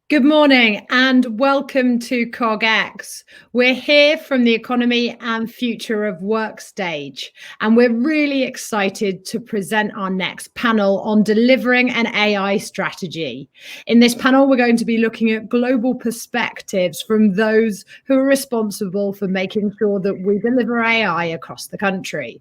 Good morning and welcome to CogX. We're here from the Economy and Future of Work stage, and we're really excited to present our next panel on delivering an AI strategy. In this panel, we're going to be looking at global perspectives from those who are responsible for making sure that we deliver AI across the country.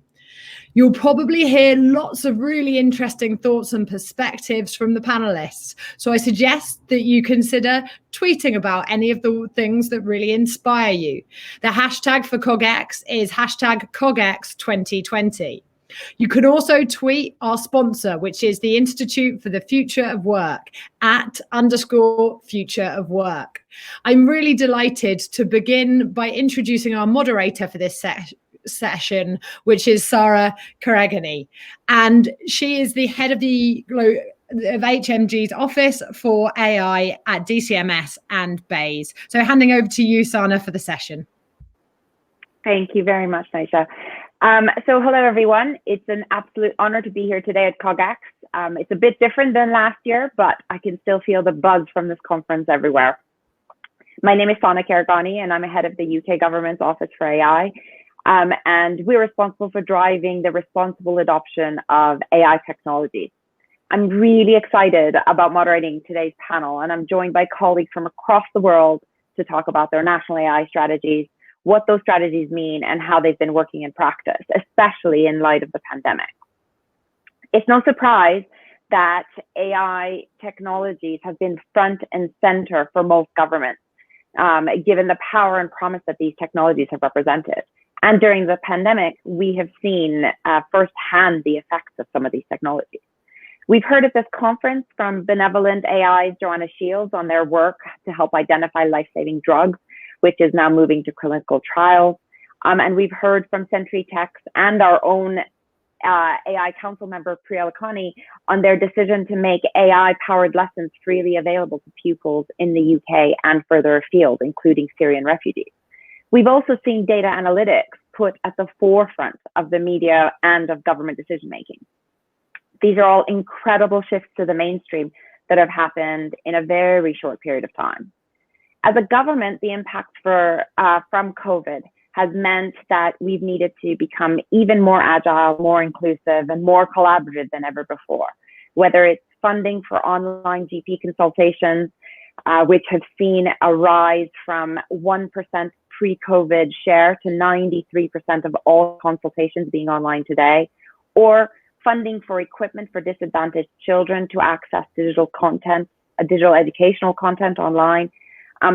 You'll probably hear lots of really interesting thoughts and perspectives from the panelists. So I suggest that you consider tweeting about any of the things that really inspire you. The hashtag for CogX is hashtag CogX2020. You can also tweet our sponsor, which is the Institute for the Future of Work @_Future of Work. I'm really delighted to begin by introducing our moderator for this session, which is Sarah Khareghani, and she is the head of HMG's Office for AI at DCMS and BEIS. So handing over to you, Sana, for the session. Thank you very much, Nisha. So hello, everyone. It's an absolute honor to be here today at CogX. It's a bit different than last year, but I can still feel the buzz from this conference everywhere. My name is Sana Khareghani, and I'm a head of the UK government's Office for AI. And we're responsible for driving the responsible adoption of AI technologies. I'm really excited about moderating today's panel, and I'm joined by colleagues from across the world to talk about their national AI strategies, what those strategies mean, and how they've been working in practice, especially in light of the pandemic. It's no surprise that AI technologies have been front and center for most governments, given the power and promise that these technologies have represented. And during the pandemic, we have seen firsthand the effects of some of these technologies. We've heard at this conference from Benevolent AI's Joanna Shields on their work to help identify life-saving drugs, which is now moving to clinical trials. And we've heard from Sentry Techs and our own AI council member, Khareghani, on their decision to make AI-powered lessons freely available to pupils in the UK and further afield, including Syrian refugees. We've also seen data analytics put at the forefront of the media and of government decision-making. These are all incredible shifts to the mainstream that have happened in a very short period of time. As a government, the impact from COVID has meant that we've needed to become even more agile, more inclusive, and more collaborative than ever before, whether it's funding for online GP consultations, which have seen a rise from 1% pre-COVID share to 93% of all consultations being online today, or funding for equipment for disadvantaged children to access digital content, digital educational content online.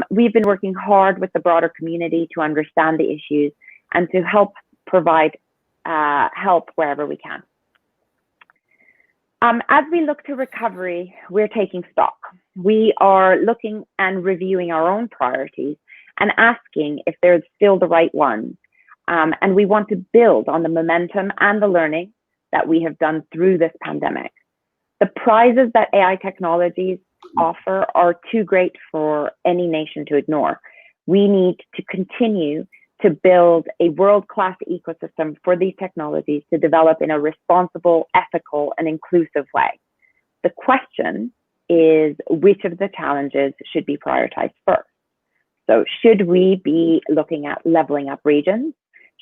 We've been working hard with the broader community to understand the issues and to help provide help wherever we can. As we look to recovery, we're taking stock. We are looking and reviewing our own priorities and asking if they're still the right ones. And we want to build on the momentum and the learning that we have done through this pandemic. The prizes that AI technologies offer are too great for any nation to ignore. We need to continue to build a world-class ecosystem for these technologies to develop in a responsible, ethical, and inclusive way. The question is, which of the challenges should be prioritized first? So should we be looking at leveling up regions?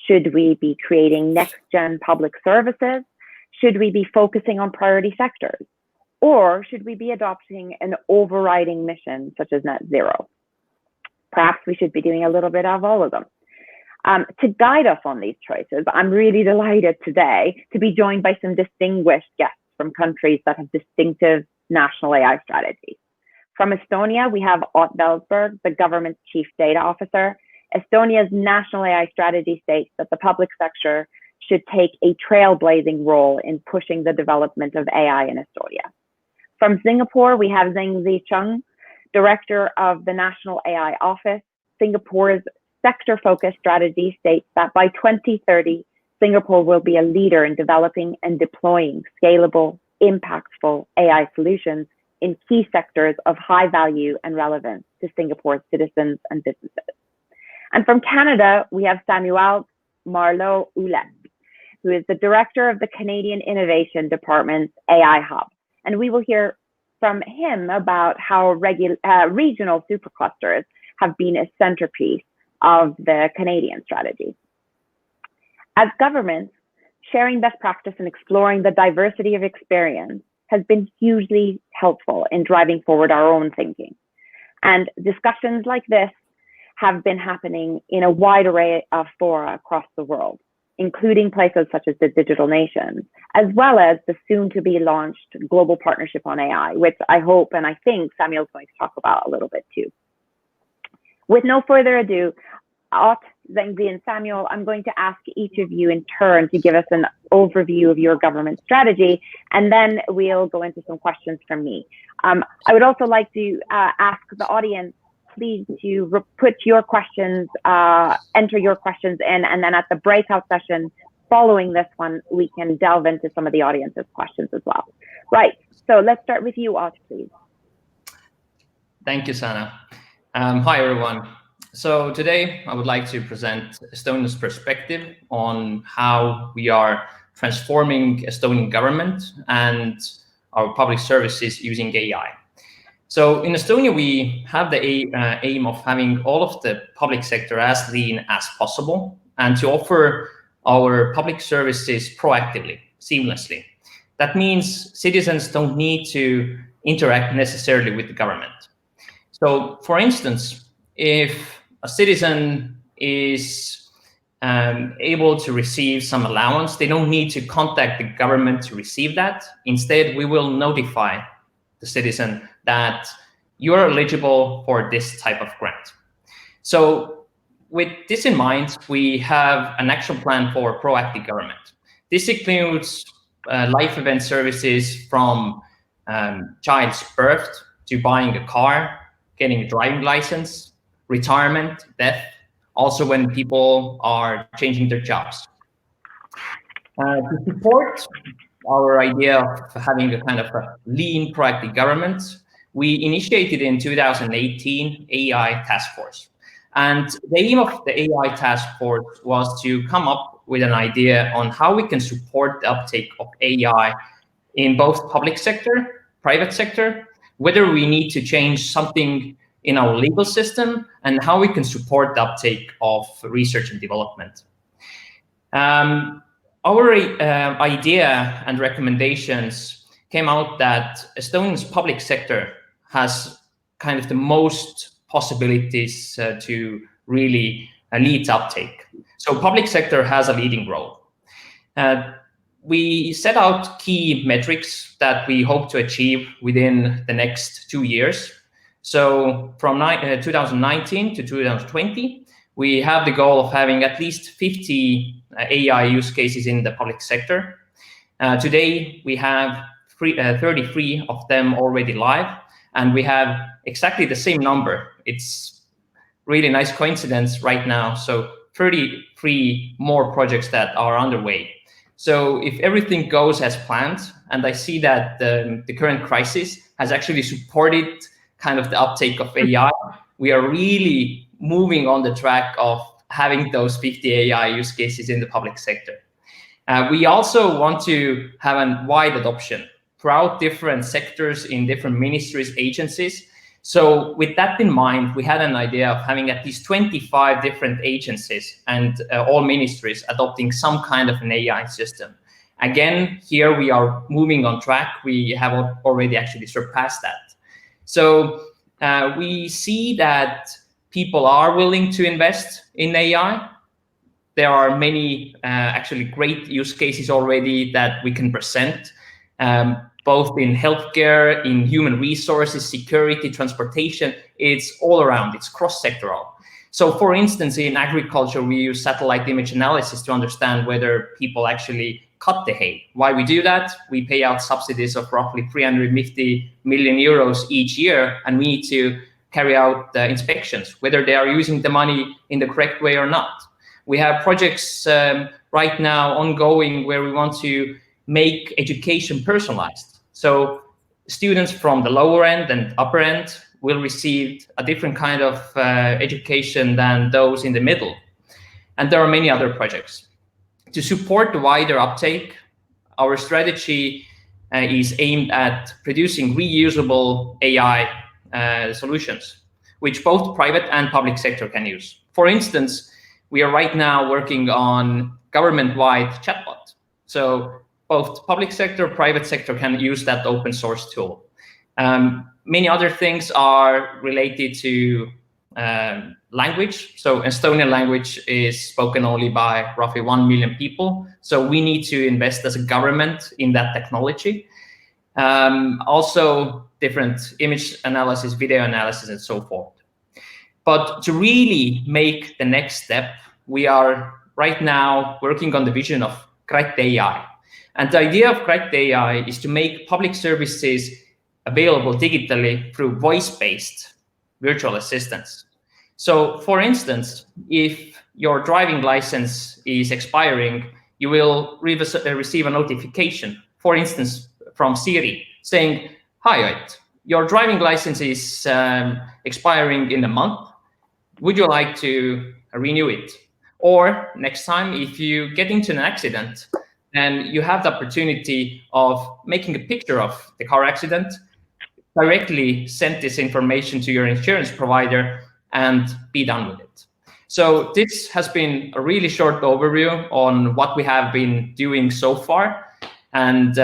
Should we be creating next-gen public services? Should we be focusing on priority sectors? Or should we be adopting an overriding mission such as net zero? Perhaps we should be doing a little bit of all of them. To guide us on these choices, I'm really delighted today to be joined by some distinguished guests from countries that have distinctive national AI strategies. From Estonia, we have Velsberg, the government's chief data officer. Estonia's national AI strategy states that the public sector should take a trailblazing role in pushing the development of AI in Estonia. From Singapore, we have Zhenzhi Chng, director of the National AI Office. Singapore's sector-focused strategy states that by 2030, Singapore will be a leader in developing and deploying scalable, impactful AI solutions in key sectors of high value and relevance to Singapore's citizens and businesses. And from Canada, we have Samuel Marleau Ouellet, who is the director of the Canadian Innovation Department's AI Hub. And we will hear from him about how regional superclusters have been a centerpiece of the Canadian strategy. As governments, sharing best practice and exploring the diversity of experience has been hugely helpful in driving forward our own thinking. And discussions like this have been happening in a wide array of fora across the world, including places such as the Digital Nations, as well as the soon-to-be launched Global Partnership on AI, which I hope and I think Samuel's going to talk about a little bit too. With no further ado, Ott, Zhenzhi, and Samuel, I'm going to ask each of you in turn to give us an overview of your government strategy, and then we'll go into some questions from me. I would also like to ask the audience, please, to put your questions, enter your questions in, and then at the breakout session following this one, we can delve into some of the audience's questions as well. Right, so let's start with you, Ott, please. Thank you, Sana. Hi, everyone. So today I would like to present Estonia's perspective on how we are transforming Estonian government and our public services using AI. So in Estonia, we have the aim of having all of the public sector as lean as possible and to offer our public services proactively, seamlessly. That means citizens don't need to interact necessarily with the government. So for instance, if a citizen is able to receive some allowance, they don't need to contact the government to receive that. Instead, we will notify the citizen that you are eligible for this type of grant. So with this in mind, we have an action plan for proactive government. This includes life event services from child's birth to buying a car, getting a driving license, retirement, death, also when people are changing their jobs. To support our idea of having a kind of a lean, proactive government, we initiated in 2018 AI task force. And the aim of the AI task force was to come up with an idea on how we can support the uptake of AI in both public sector, private sector, whether we need to change something in our legal system, and how we can support the uptake of research and development. Our idea and recommendations came out that Estonia's public sector has kind of the most possibilities to really lead uptake. So public sector has a leading role. We set out key metrics that we hope to achieve within the next 2 years. So from 2019 to 2020, we have the goal of having at least 50 AI use cases in the public sector. Today, we have 33 of them already live, and we have exactly the same number. It's really nice coincidence right now. So 33 more projects that are underway. So if everything goes as planned, and I see that the current crisis has actually supported kind of the uptake of AI, we are really moving on the track of having those 50 AI use cases in the public sector. We also want to have a wide adoption throughout different sectors in different ministries, agencies. So with that in mind, we had an idea of having at least 25 different agencies and all ministries adopting some kind of an AI system. Again, here we are moving on track. We have already actually surpassed that. So we see that people are willing to invest in AI. There are many actually great use cases already that we can present, both in healthcare, in human resources, security, transportation. It's all around, it's cross-sectoral. So for instance, in agriculture, we use satellite image analysis to understand whether people actually cut the hay. Why we do that? We pay out subsidies of roughly 350 million euros each year, and we need to carry out the inspections, whether they are using the money in the correct way or not. We have projects right now ongoing where we want to make education personalized. So students from the lower end and upper end will receive a different kind of education than those in the middle. And there are many other projects. To support the wider uptake, our strategy is aimed at producing reusable AI solutions, which both private and public sector can use. For instance, we are right now working on government-wide chatbot. So both public sector, private sector can use that open source tool. Many other things are related to language. So Estonian language is spoken only by roughly 1 million people. So we need to invest as a government in that technology. Also different image analysis, video analysis, and so forth. But to really make the next step, we are right now working on the vision of correct AI. And the idea of correct AI is to make public services available digitally through voice-based virtual assistants. So for instance, if your driving license is expiring, you will receive a notification, for instance, from Siri saying, "Hi, your driving license is expiring in a month. Would you like to renew it?" Or next time, if you get into an accident and you have the opportunity of making a picture of the car accident, directly send this information to your insurance provider and be done with it. So this has been a really short overview on what we have been doing so far. And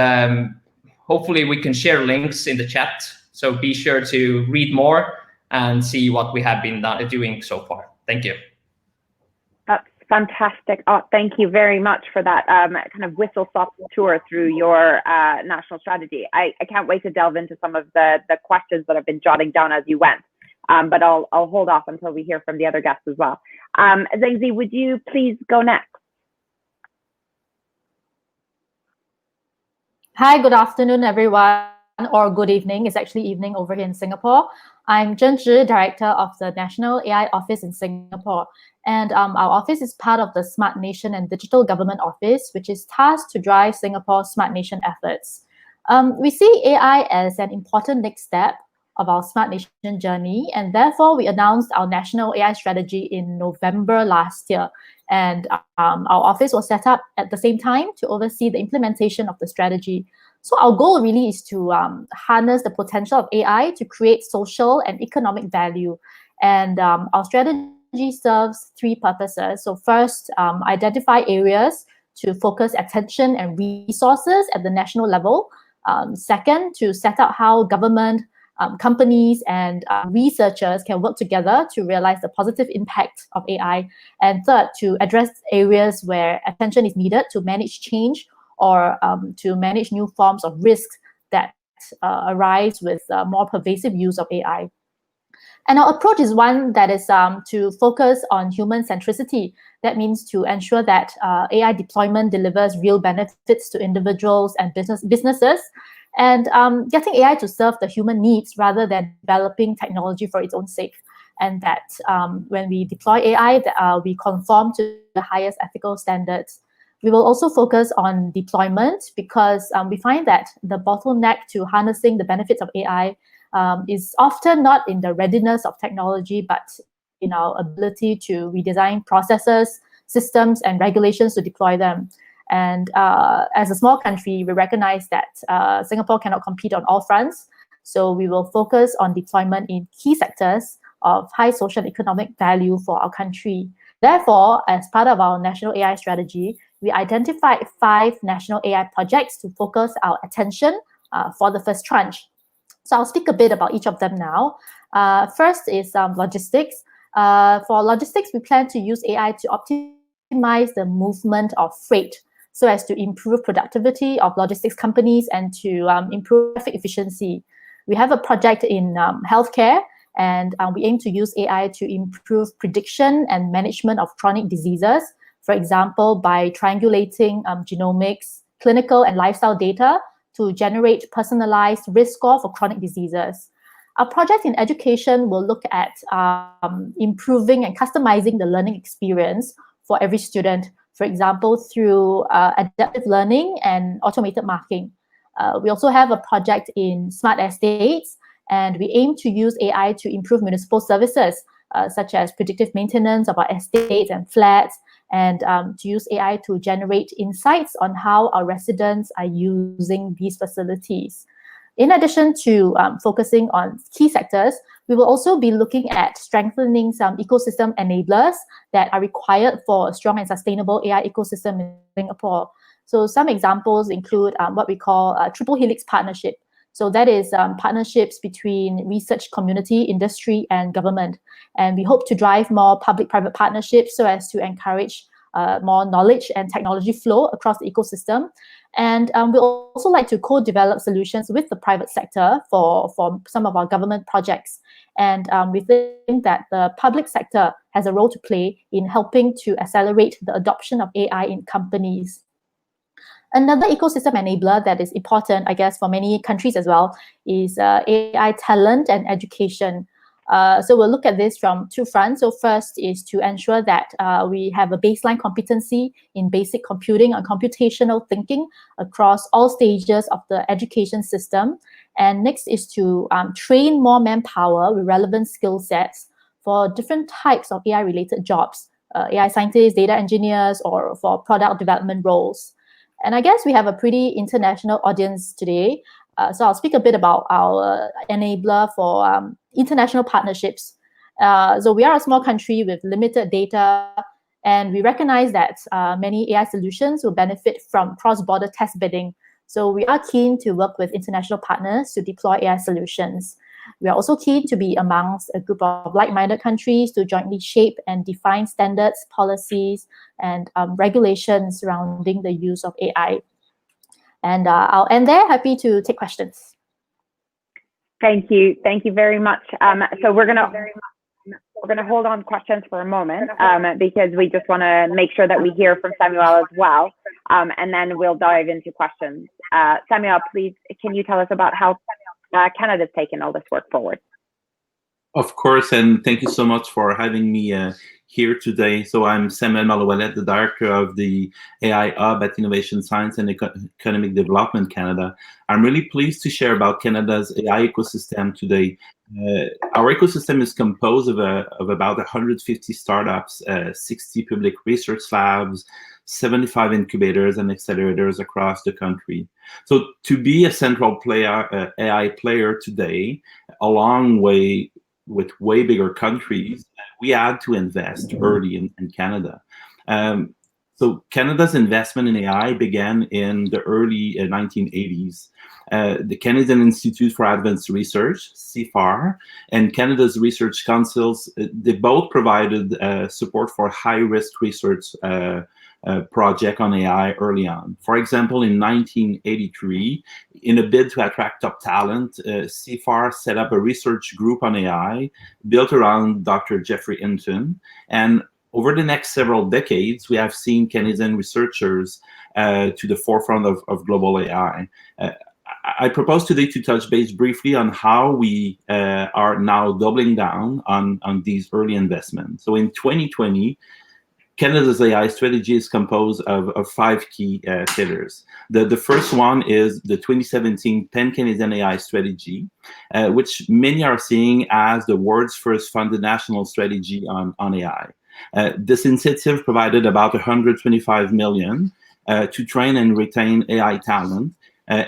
hopefully we can share links in the chat. So be sure to read more and see what we have been doing so far. Thank you. That's fantastic. Oh, thank you very much for that kind of whistle-stop tour through your national strategy. I can't wait to delve into some of the questions that I've been jotting down as you went, but I'll hold off until we hear from the other guests as well. Zhenzhi, would you please go next? Hi, good afternoon, everyone, or good evening. It's actually evening over here in Singapore. I'm Zhenzhi, Director of the National AI Office in Singapore. And our office is part of the Smart Nation and Digital Government Office, which is tasked to drive Singapore's Smart Nation efforts. We see AI as an important next step of our Smart Nation journey, and therefore we announced our National AI Strategy in November last year. And our office was set up at the same time to oversee the implementation of the strategy. So our goal really is to harness the potential of AI to create social and economic value. And our strategy serves three purposes. So first, identify areas to focus attention and resources at the national level. Second, to set out how government, companies and researchers can work together to realize the positive impact of AI. And third, to address areas where attention is needed to manage change or to manage new forms of risks that arise with more pervasive use of AI. And our approach is one that is to focus on human centricity. That means to ensure that AI deployment delivers real benefits to individuals and businesses, and getting AI to serve the human needs rather than developing technology for its own sake. And that when we deploy AI, we conform to the highest ethical standards. We will also focus on deployment because we find that the bottleneck to harnessing the benefits of AI is often not in the readiness of technology, but in our ability to redesign processes, systems, and regulations to deploy them. And as a small country, we recognize that Singapore cannot compete on all fronts. So we will focus on deployment in key sectors of high social and economic value for our country. Therefore, as part of our national AI strategy, we identified 5 national AI projects to focus our attention for the first tranche. So I'll speak a bit about each of them now. First is logistics. For logistics, we plan to use AI to optimize the movement of freight so as to improve productivity of logistics companies and to improve traffic efficiency. We have a project in healthcare, and we aim to use AI to improve prediction and management of chronic diseases, for example, by triangulating genomics, clinical and lifestyle data to generate personalized risk score for chronic diseases. Our project in education will look at improving and customizing the learning experience for every student, for example, through adaptive learning and automated marking. We also have a project in smart estates, and we aim to use AI to improve municipal services such as predictive maintenance of our estates and flats, and to use AI to generate insights on how our residents are using these facilities. In addition to focusing on key sectors, we will also be looking at strengthening some ecosystem enablers that are required for a strong and sustainable AI ecosystem in Singapore. So some examples include what we call triple helix partnership. So that is partnerships between research community, industry, and government. And we hope to drive more public-private partnerships so as to encourage more knowledge and technology flow across the ecosystem. And we'll also like to co-develop solutions with the private sector for some of our government projects. And we think that the public sector has a role to play in helping to accelerate the adoption of AI in companies. Another ecosystem enabler that is important, I guess, for many countries as well, is AI talent and education. So we'll look at this from two fronts. So first is to ensure that we have a baseline competency in basic computing and computational thinking across all stages of the education system. And next is to train more manpower with relevant skill sets for different types of AI-related jobs, AI scientists, data engineers, or for product development roles. And I guess we have a pretty international audience today. So I'll speak a bit about our enabler for international partnerships. So we are a small country with limited data, and we recognize that many AI solutions will benefit from cross-border test bidding. So we are keen to work with international partners to deploy AI solutions. We are also keen to be amongst a group of like-minded countries to jointly shape and define standards, policies, and regulations surrounding the use of AI. And I'll end there. Happy to take questions. Thank you very much. So we're gonna hold on questions for a moment because we just want to make sure that we hear from Samuel as well, and then we'll dive into questions. Samuel, please, can you tell us about how Canada's taken all this work forward? Of course, and thank you so much for having me here today. So I'm Samuel Ouellet, the director of the AI Hub at Innovation Science and Economic Development Canada. I'm really pleased to share about Canada's AI ecosystem today. Our ecosystem is composed of about 150 startups, 60 public research labs, 75 incubators and accelerators across the country. So to be a central player, AI player today, along with way bigger countries, we had to invest early in Canada. So Canada's investment in AI began in the early 1980s. The Canadian Institute for Advanced Research, CIFAR, and Canada's Research Councils, they both provided support for high-risk research project on AI early on. For example, in 1983, in a bid to attract top talent, CIFAR set up a research group on AI built around Dr. Jeffrey Hinton. And over the next several decades, we have seen Canadian researchers to the forefront of global AI. I propose today to touch base briefly on how we are now doubling down on these early investments. So in 2020, Canada's AI strategy is composed of 5 key pillars. The first one is the 2017 Pan-Canadian AI Strategy, which many are seeing as the world's first funded national strategy on AI. This initiative provided about $125 million to train and retain AI talent,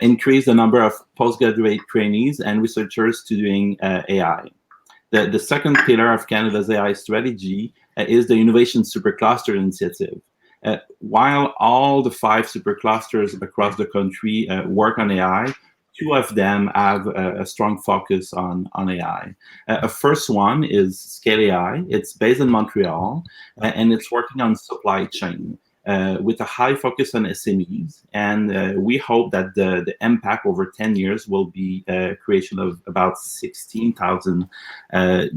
increase the number of postgraduate trainees and researchers to doing AI. The second pillar of Canada's AI strategy is the Innovation Supercluster Initiative. While all the 5 superclusters across the country work on AI, 2 of them have a strong focus on AI. A first one is Scale AI. It's based in Montreal, and it's working on supply chain with a high focus on SMEs. And we hope that the impact over 10 years will be creation of about 16,000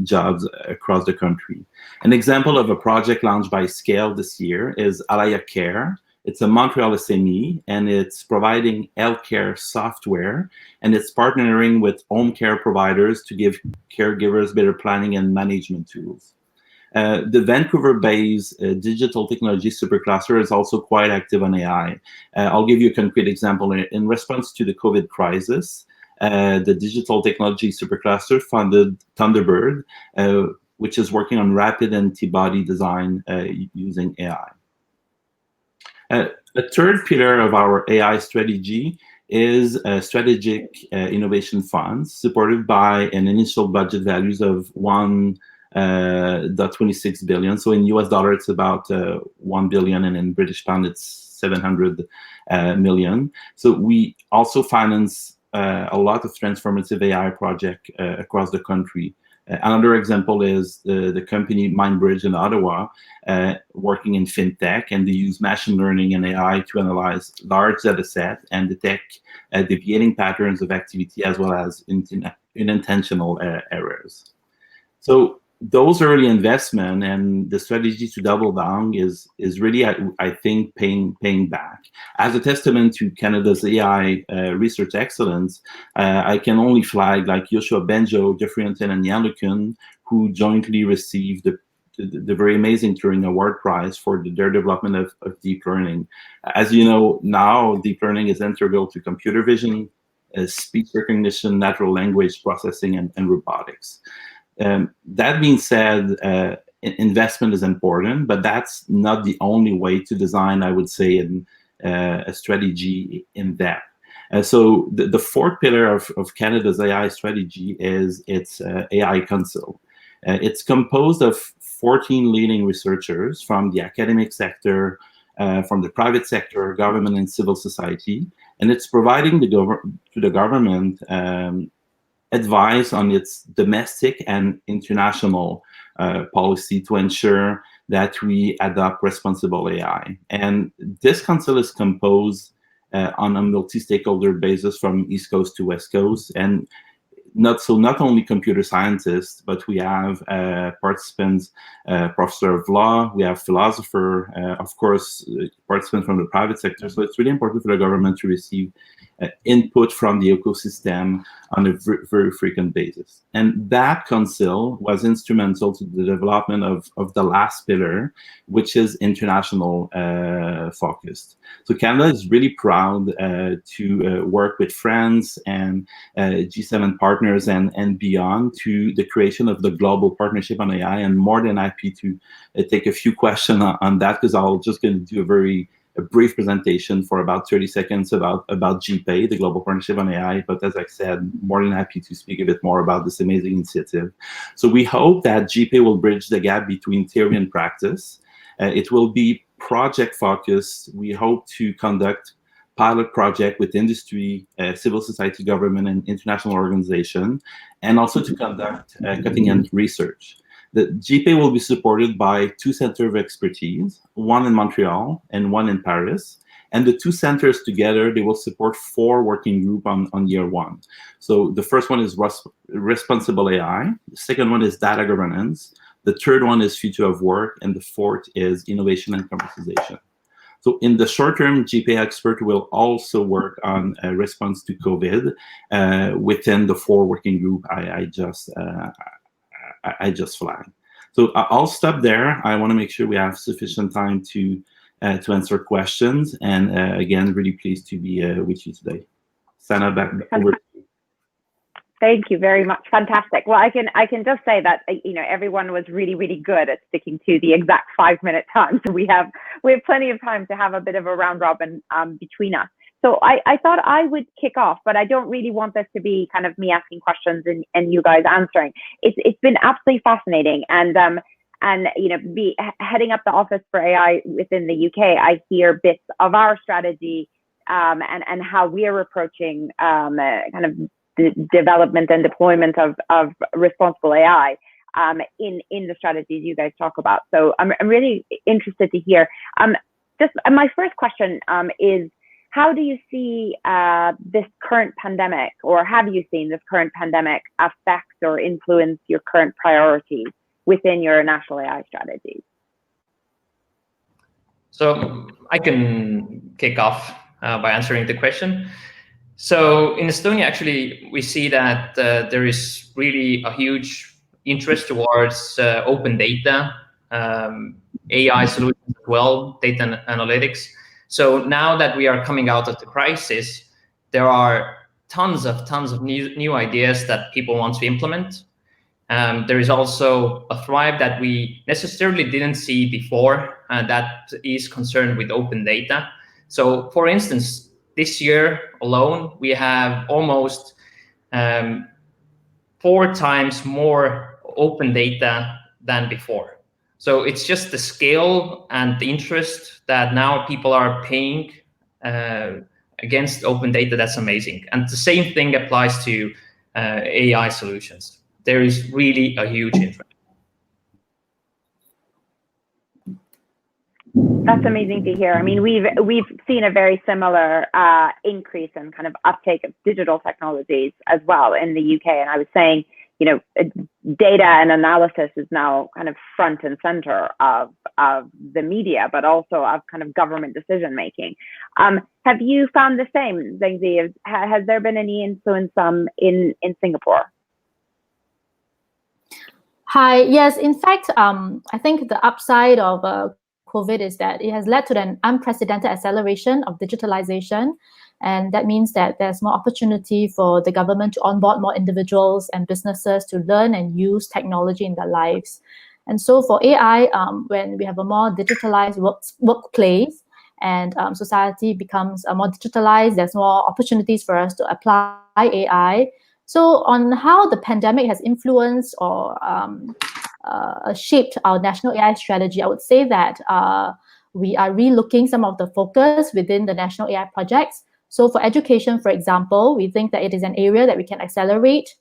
jobs across the country. An example of a project launched by Scale this year is Alaya Care. It's a Montreal SME, and it's providing healthcare software, and it's partnering with home care providers to give caregivers better planning and management tools. The Vancouver-based digital technology supercluster is also quite active on AI. I'll give you a concrete example. In response to the COVID crisis, the digital technology supercluster funded Thunderbird, which is working on rapid antibody design using AI. A third pillar of our AI strategy is strategic innovation funds supported by an initial budget values of 1.26 billion. So in US dollar, it's about 1 billion, and in British pound, it's 700 million. So we also finance a lot of transformative AI projects across the country. Another example is the company MindBridge in Ottawa, working in fintech, and they use machine learning and AI to analyze large data sets and detect deviating patterns of activity as well as unintentional errors. So those early investment and the strategy to double down is really, I think, paying back. As a testament to Canada's AI research excellence, I can only flag like Yoshua Benjo, Jeffrey Hunton, and Jan LeCun, who jointly received the very amazing Turing Award Prize for their development of deep learning. As you know, now deep learning is integral to computer vision, speech recognition, natural language processing, and robotics. That being said, investment is important, but that's not the only way to design, I would say, a strategy in depth. So the fourth pillar of Canada's AI strategy is its AI Council. It's composed of 14 leading researchers from the academic sector, from the private sector, government, and civil society, and it's providing to the government advice on its domestic and international policy to ensure that we adopt responsible AI. And this council is composed on a multi-stakeholder basis from East Coast to West Coast, and not only computer scientists, but we have participants, professor of law, we have philosopher, of course, participants from the private sector. So it's really important for the government to receive input from the ecosystem on a very frequent basis. And that council was instrumental to the development of the last pillar, which is international focused. So Canada is really proud to work with France and G7 partners and beyond to the creation of the Global Partnership on AI. And more than happy to take a few questions on that, because I'll just going to do a brief presentation for about 30 seconds about GPay, the Global Partnership on AI. But as I said, more than happy to speak a bit more about this amazing initiative. So we hope that GPay will bridge the gap between theory and practice. It will be project focused. We hope to conduct pilot project with industry, civil society, government, and international organization, and also to conduct cutting-edge research. The GPay will be supported by 2 centers of expertise, one in Montreal and one in Paris. And the 2 centers together, they will support 4 working groups on year 1. So the first one is responsible AI. The second one is data governance. The third one is future of work. And the fourth is innovation and commercialization. So in the short term, GPay expert will also work on a response to COVID within the 4 working group I just flagged. So I'll stop there. I want to make sure we have sufficient time to answer questions. And again, really pleased to be with you today. Sana, back over to you. Thank you very much. Fantastic. Well, I can just say that everyone was really good at sticking to the exact 5-minute time. So we have plenty of time to have a bit of a round robin between us. So I thought I would kick off, but I don't really want this to be kind of me asking questions and you guys answering. It's been absolutely fascinating, and heading up the Office for AI within the UK, I hear bits of our strategy and how we are approaching kind of the development and deployment of responsible AI in the strategies you guys talk about. So I'm really interested to hear. Just my first question is, how do you see this current pandemic, or have you seen this current pandemic affect or influence your current priorities within your national AI strategies? So I can kick off by answering the question. So in Estonia, actually, we see that there is really a huge interest towards open data, AI solutions as well, data analytics. So now that we are coming out of the crisis, there are tons of new ideas that people want to implement. There is also a thrive that we necessarily didn't see before, that is concerned with open data. So, for instance, this year alone, we have almost 4 times more open data than before. So it's just the scale and the interest that now people are paying against open data that's amazing. And the same thing applies to AI solutions. There is really a huge interest. That's amazing to hear. I mean, we've seen a very similar increase in kind of uptake of digital technologies as well in the UK. And I was saying, you know, data and analysis is now kind of front and center of the media, but also of kind of government decision making. Have you found the same, Zhenzhi? Has there been any influence in Singapore? Hi. Yes, in fact, I think the upside of COVID is that it has led to an unprecedented acceleration of digitalization. And that means that there's more opportunity for the government to onboard more individuals and businesses to learn and use technology in their lives. And so for AI, when we have a more digitalized workplace and society becomes more digitalized, there's more opportunities for us to apply AI. So on how the pandemic has influenced or shaped our national AI strategy, I would say that we are relooking some of the focus within the national AI projects. So for education, for example, we think that it is an area that we can accelerate.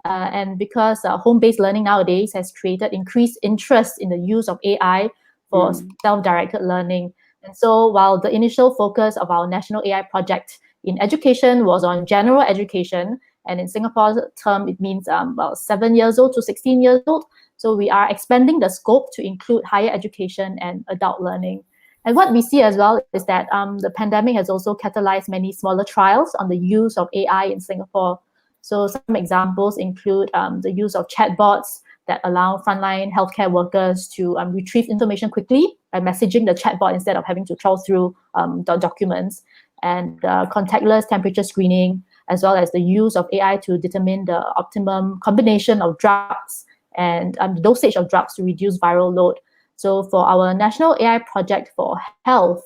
And because home-based learning nowadays has created increased interest in the use of AI for self-directed learning. And so while the initial focus of our national AI project in education was on general education, and in Singapore's term, it means about 7 years old to 16 years old. So we are expanding the scope to include higher education and adult learning. And what we see as well is that the pandemic has also catalyzed many smaller trials on the use of AI in Singapore. So some examples include the use of chatbots that allow frontline healthcare workers to retrieve information quickly by messaging the chatbot instead of having to trawl through documents, and contactless temperature screening, as well as the use of AI to determine the optimum combination of drugs and the dosage of drugs to reduce viral load. So for our national AI project for health,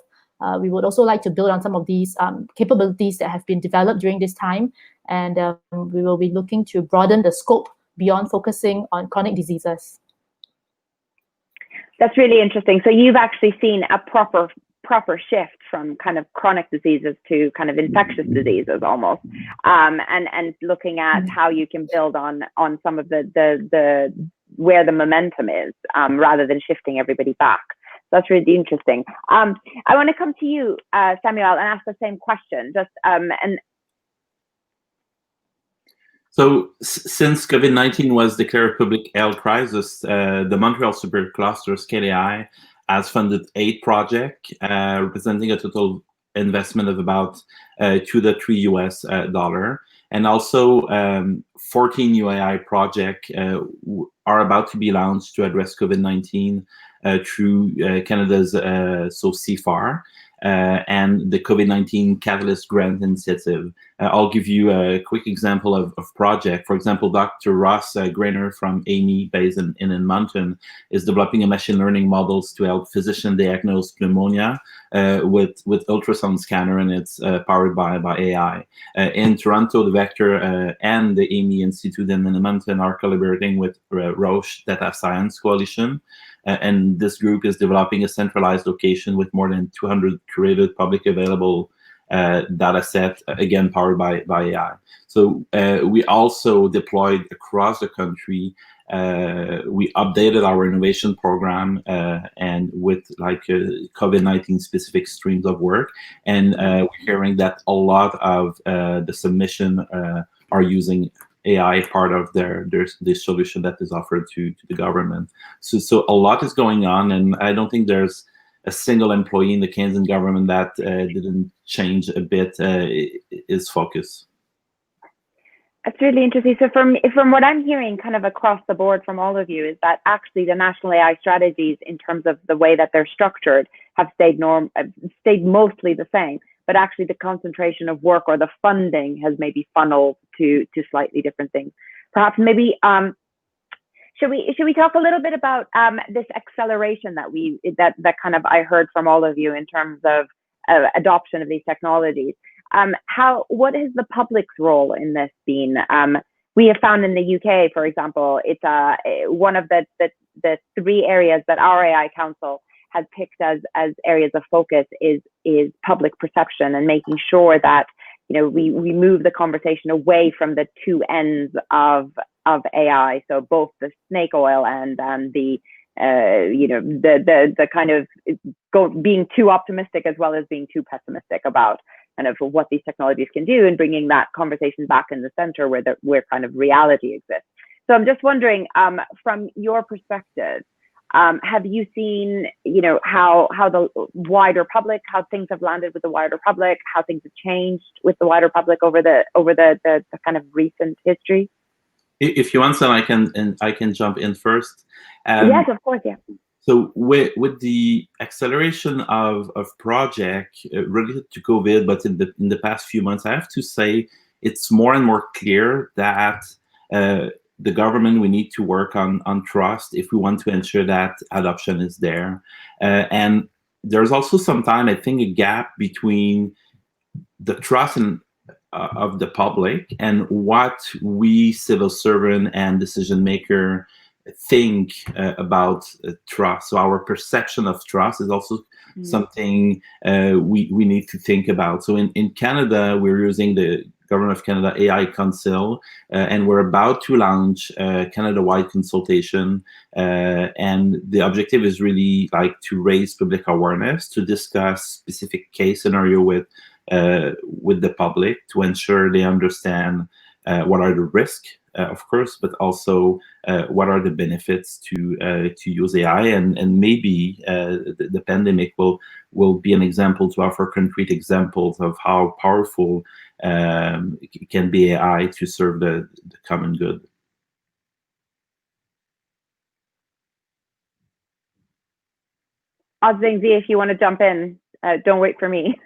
we would also like to build on some of these capabilities that have been developed during this time. And we will be looking to broaden the scope beyond focusing on chronic diseases. That's really interesting. So you've actually seen a proper shift from kind of chronic diseases to kind of infectious diseases almost, and looking at how you can build on some of the where the momentum is, rather than shifting everybody back. That's really interesting. I want to come to you, Samuel, and ask the same question. Just So since COVID-19 was declared public health crisis, the Montreal Supercluster Scale AI has funded 8 projects, representing a total investment of about $2 to $3 US. And also 14 new AI projects are about to be launched to address COVID-19 through Canada's CFAR. And the COVID-19 Catalyst Grant Initiative. I'll give you a quick example of project. For example, Dr. Ross Grainer from AMI, based in Edmonton, is developing a machine learning models to help physicians diagnose pneumonia with ultrasound scanner, and it's powered by AI. In Toronto, the Vector and the AMI Institute in Edmonton are collaborating with Roche Data Science Coalition. And this group is developing a centralized location with more than 200 curated public available data set, again powered by AI. So we also deployed across the country. We updated our innovation program and with like COVID-19 specific streams of work. And we're hearing that a lot of the submission are using AI part of their solution that is offered to the government. So a lot is going on, and I don't think there's a single employee in the Canadian government that didn't change a bit his focus. That's really interesting. So from what I'm hearing kind of across the board from all of you is that actually the national AI strategies in terms of the way that they're structured have stayed mostly the same, but actually the concentration of work or the funding has maybe funneled to slightly different things. Perhaps maybe should we talk a little bit about this acceleration that kind of I heard from all of you in terms of adoption of these technologies? What has the public's role in this been? We have found in the UK, for example, it's one of the 3 areas that our AI Council has picked as areas of focus is public perception, and making sure that we move the conversation away from the 2 ends of AI, so both the snake oil and the kind of being too optimistic as well as being too pessimistic about kind of what these technologies can do, and bringing that conversation back in the center where kind of reality exists. So I'm just wondering, from your perspective, have you seen, how the wider public, how things have landed with the wider public, how things have changed with the wider public over the kind of recent history? If you want, so I can jump in first. Yes, of course, yeah. So with the acceleration of project related to COVID, but in the past few months, I have to say it's more and more clear that the government, we need to work on trust if we want to ensure that adoption is there. And there's also sometimes, I think, a gap between the trust of the public and what we civil servant and decision maker think about trust. So our perception of trust is also something we need to think about. So in Canada, we're using the Government of Canada AI Council, and we're about to launch a Canada-wide consultation. And the objective is really like to raise public awareness, to discuss specific case scenario with the public, to ensure they understand what are the risks, of course, but also what are the benefits to use AI, and maybe the pandemic will be an example to offer concrete examples of how powerful it can be AI to serve the common good. Zhenzhi, if you want to jump in, don't wait for me.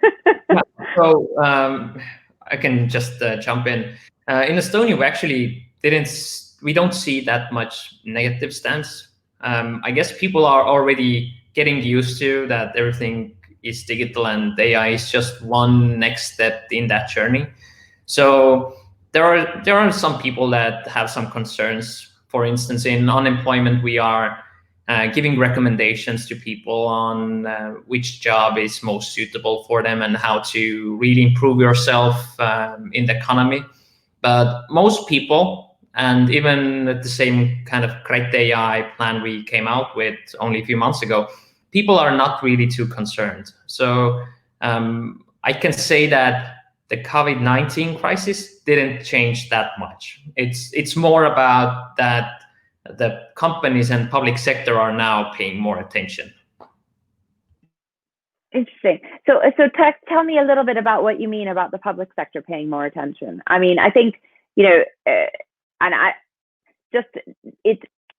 So I can just jump in. In Estonia, we actually we don't see that much negative stance. I guess people are already getting used to that everything is digital and AI is just one next step in that journey. So there are some people that have some concerns. For instance, in unemployment, we are giving recommendations to people on which job is most suitable for them and how to really improve yourself in the economy. But most people, and even the same kind of great AI plan we came out with only a few months ago, people are not really too concerned. So I can say that the COVID-19 crisis didn't change that much. It's more about that the companies and public sector are now paying more attention. Interesting. So tell me a little bit about what you mean about the public sector paying more attention. I mean, I think,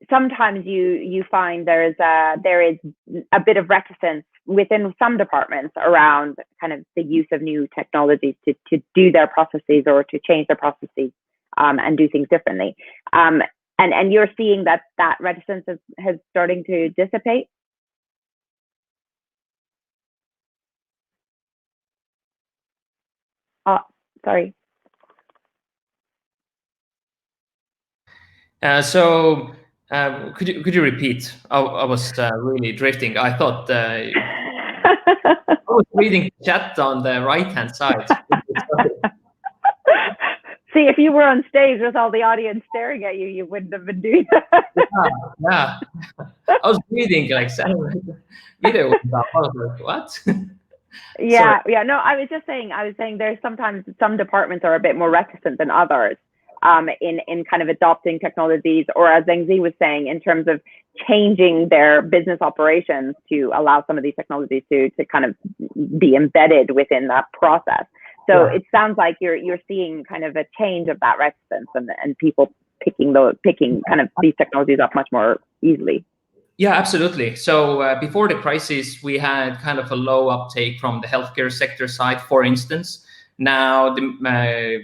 sometimes you find there is a bit of reticence within some departments around kind of the use of new technologies to do their processes or to change their processes and do things differently. And you're seeing that reticence has starting to dissipate? Sorry. Could you repeat? I was really drifting. I thought I was reading the chat on the right-hand side. See, if you were on stage with all the audience staring at you, you wouldn't have been doing that. Yeah. I was reading like video stuff. I was like, what? Yeah. No, I was saying there's sometimes some departments are a bit more reticent than others in kind of adopting technologies, or as Zhenzhi was saying, in terms of changing their business operations to allow some of these technologies to kind of be embedded within that process. So it sounds like you're seeing kind of a change of that reticence and people picking kind of these technologies up much more easily. Yeah, absolutely. So before the crisis, we had kind of a low uptake from the healthcare sector side, for instance. Now the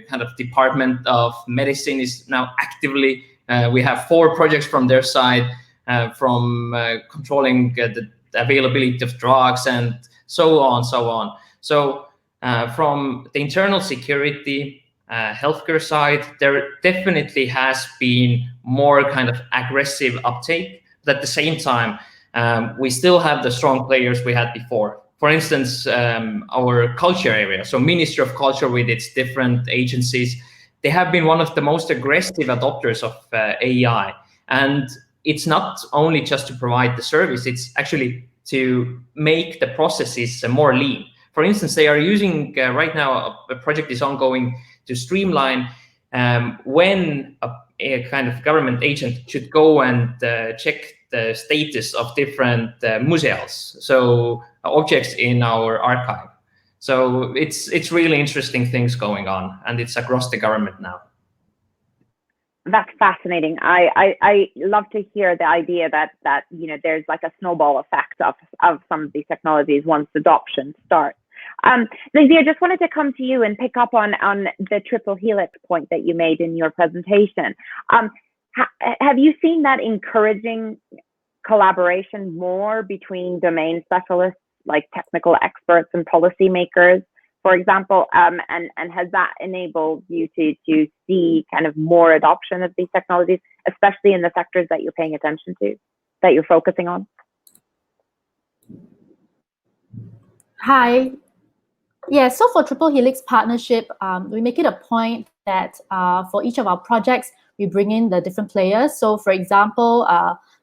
kind of Department of Medicine is now actively We have 4 projects from their side, from controlling the availability of drugs and so on. So from the internal security, healthcare side, there definitely has been more kind of aggressive uptake. But at the same time, we still have the strong players we had before. For instance, our culture area, so Ministry of Culture with its different agencies, they have been one of the most aggressive adopters of AI. And it's not only just to provide the service, it's actually to make the processes more lean. For instance, they are using right now, a project is ongoing to streamline when a kind of government agent should go and check the status of different museums, so objects in our archive. So it's really interesting things going on, and it's across the government now. That's fascinating. I love to hear the idea that there's like a snowball effect of some of these technologies once adoption starts. Zhenzhi, I just wanted to come to you and pick up on the triple helix point that you made in your presentation. Have you seen that encouraging collaboration more between domain specialists, like technical experts and policymakers, for example, and has that enabled you to see kind of more adoption of these technologies, especially in the sectors that you're paying attention to, that you're focusing on? Hi. Yeah, so for Triple Helix Partnership, we make it a point that for each of our projects, we bring in the different players. So for example,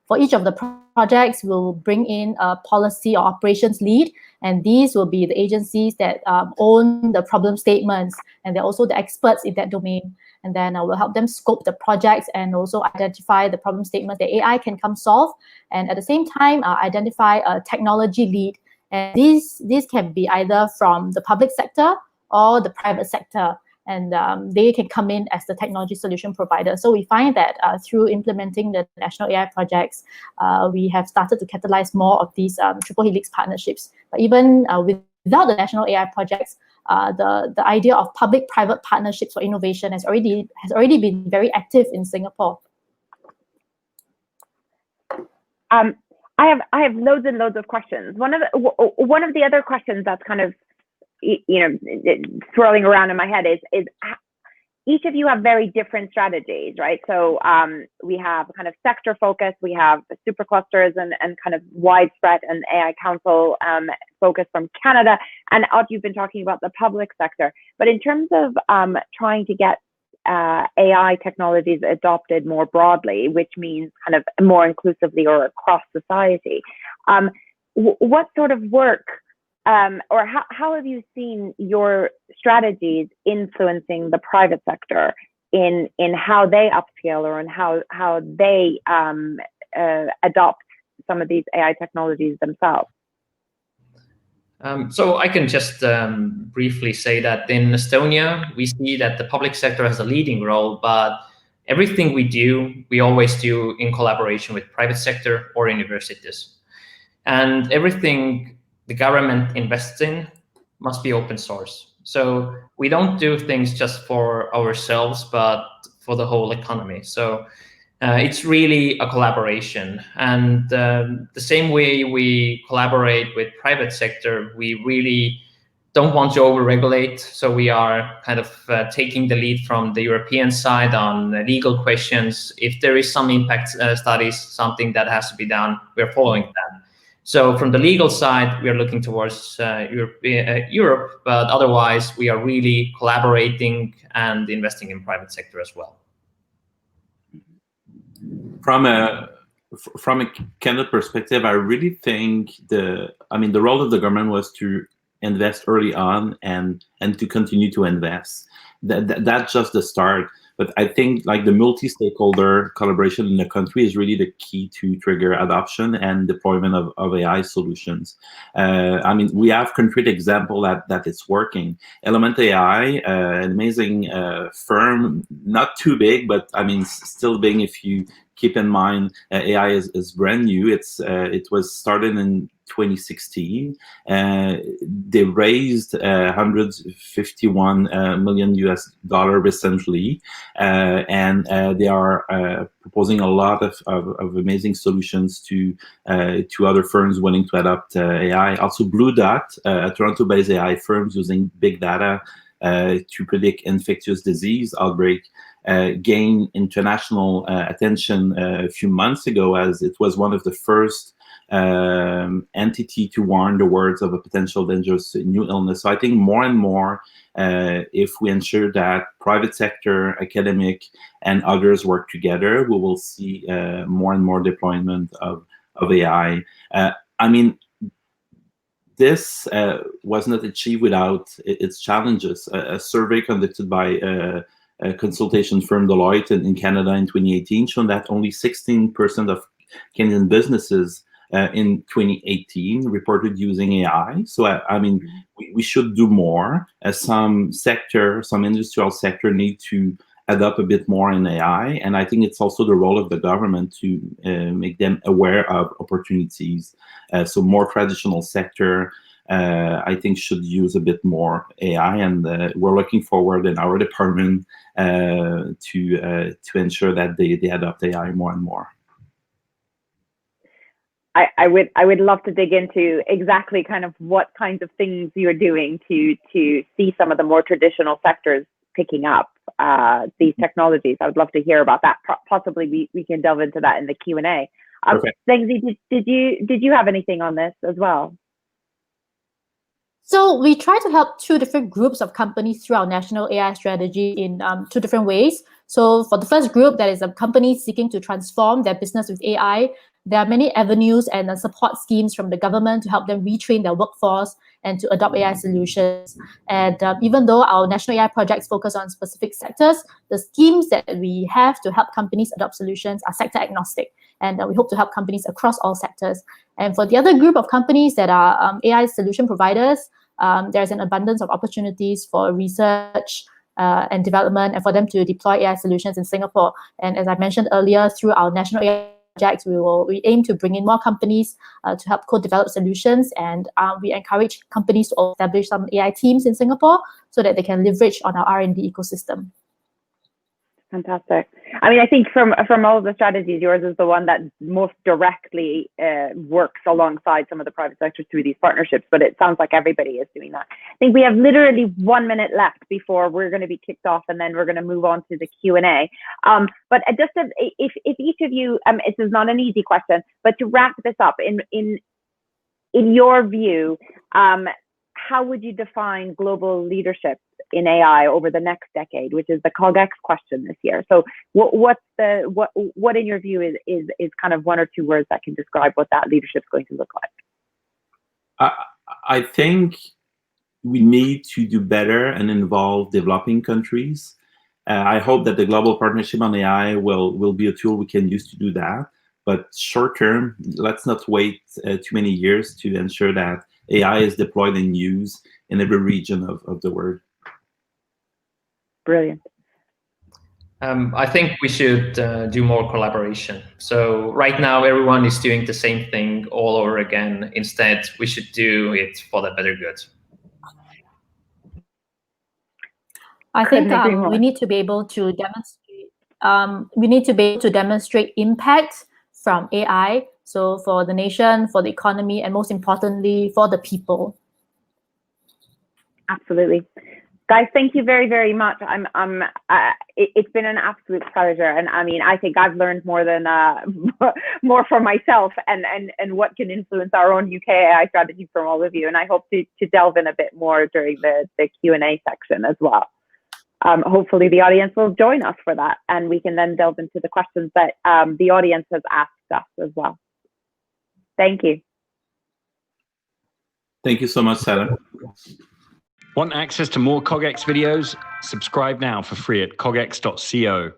for each of the projects, we'll bring in a policy or operations lead, and these will be the agencies that own the problem statements, and they're also the experts in that domain. And then we'll help them scope the projects and also identify the problem statements that AI can come solve. And at the same time, identify a technology lead. And these can be either from the public sector or the private sector, and they can come in as the technology solution provider. So we find that through implementing the national AI projects, we have started to catalyze more of these triple helix partnerships. But even without the national AI projects, the idea of public-private partnerships for innovation has already been very active in Singapore. I have loads and loads of questions. One of the other questions that's kind of swirling around in my head is each of you have very different strategies, right? So we have kind of sector focus, we have superclusters and kind of widespread and AI Council focus from Canada, and you've been talking about the public sector. But in terms of trying to get AI technologies adopted more broadly, which means kind of more inclusively or across society, what sort of work or how have you seen your strategies influencing the private sector in how they upscale or in how they adopt some of these AI technologies themselves? So I can just briefly say that in Estonia, we see that the public sector has a leading role, but everything we do, we always do in collaboration with private sector or universities. And everything the government invests in must be open source. So we don't do things just for ourselves, but for the whole economy. So it's really a collaboration. And the same way we collaborate with private sector, we really don't want to over-regulate. So we are kind of taking the lead from the European side on legal questions. If there is some impact studies, something that has to be done, we're following that. So from the legal side, we are looking towards Europe, but otherwise we are really collaborating and investing in private sector as well. From a Canada perspective, I really think the role of the government was to invest early on and to continue to invest. That's just the start. But I think like the multi-stakeholder collaboration in the country is really the key to trigger adoption and deployment of AI solutions. We have concrete example that it's working. Element AI, an amazing firm, not too big, but still big if you keep in mind AI is brand new. It was started in 2016. They raised $151 million recently, and they are proposing a lot of amazing solutions to other firms willing to adopt AI. Also, Blue Dot, a Toronto-based AI firm using big data to predict infectious disease outbreak, gained international attention a few months ago, as it was one of the first entity to warn the world of a potential dangerous new illness. So I think more and more, if we ensure that private sector, academic, and others work together, we will see more and more deployment of AI. I mean, this was not achieved without its challenges. A survey conducted by a consultation firm Deloitte in Canada in 2018 showed that only 16% of Kenyan businesses in 2018 reported using AI. So I mean, we should do more. Some industrial sector need to adopt a bit more in AI, and I think it's also the role of the government to make them aware of opportunities. So more traditional sector, I think, should use a bit more AI, and we're looking forward in our department to ensure that they adopt AI more and more. I would love to dig into exactly kind of what kinds of things you're doing to see some of the more traditional sectors picking up these technologies. I would love to hear about that. Possibly we can delve into that in the Q&A. Zhenzhi, did you have anything on this as well? So we try to help two different groups of companies through our national AI strategy in two different ways. So for the first group, that is a company seeking to transform their business with AI. There are many avenues and support schemes from the government to help them retrain their workforce and to adopt AI solutions. And even though our national AI projects focus on specific sectors, the schemes that we have to help companies adopt solutions are sector agnostic. And we hope to help companies across all sectors. And for the other group of companies that are AI solution providers, there's an abundance of opportunities for research and development and for them to deploy AI solutions in Singapore. And as I mentioned earlier, through our national AI projects, we aim to bring in more companies to help co-develop solutions, and we encourage companies to establish some AI teams in Singapore so that they can leverage on our R&D ecosystem. Fantastic. I mean, I think from all of the strategies, yours is the one that most directly works alongside some of the private sectors through these partnerships, but it sounds like everybody is doing that. I think we have literally 1 minute left before we're going to be kicked off, and then we're going to move on to the Q&A. But just if each of you, this is not an easy question, but to wrap this up, in your view, how would you define global leadership in AI over the next decade, which is the CogX question this year? So what in your view is kind of one or two words that can describe what that leadership is going to look like? I think we need to do better and involve developing countries. I hope that the Global Partnership on AI will be a tool we can use to do that. But short term, let's not wait too many years to ensure that AI is deployed and used in every region of the world. Brilliant. I think we should do more collaboration. So right now, everyone is doing the same thing all over again. Instead, we should do it for the better good. I think we need to be able to demonstrate. We need to be able to demonstrate impact from AI. So for the nation, for the economy, and most importantly, for the people. Absolutely. Guys, thank you very, very much. It's been an absolute pleasure, and I mean, I think I've learned more than more for myself, and what can influence our own UK AI strategy from all of you. And I hope to delve in a bit more during the Q&A section as well. Hopefully, the audience will join us for that, and we can then delve into the questions that the audience has asked us as well. Thank you. Thank you so much, Sarah. Want access to more CogX videos? Subscribe now for free at cogx.co.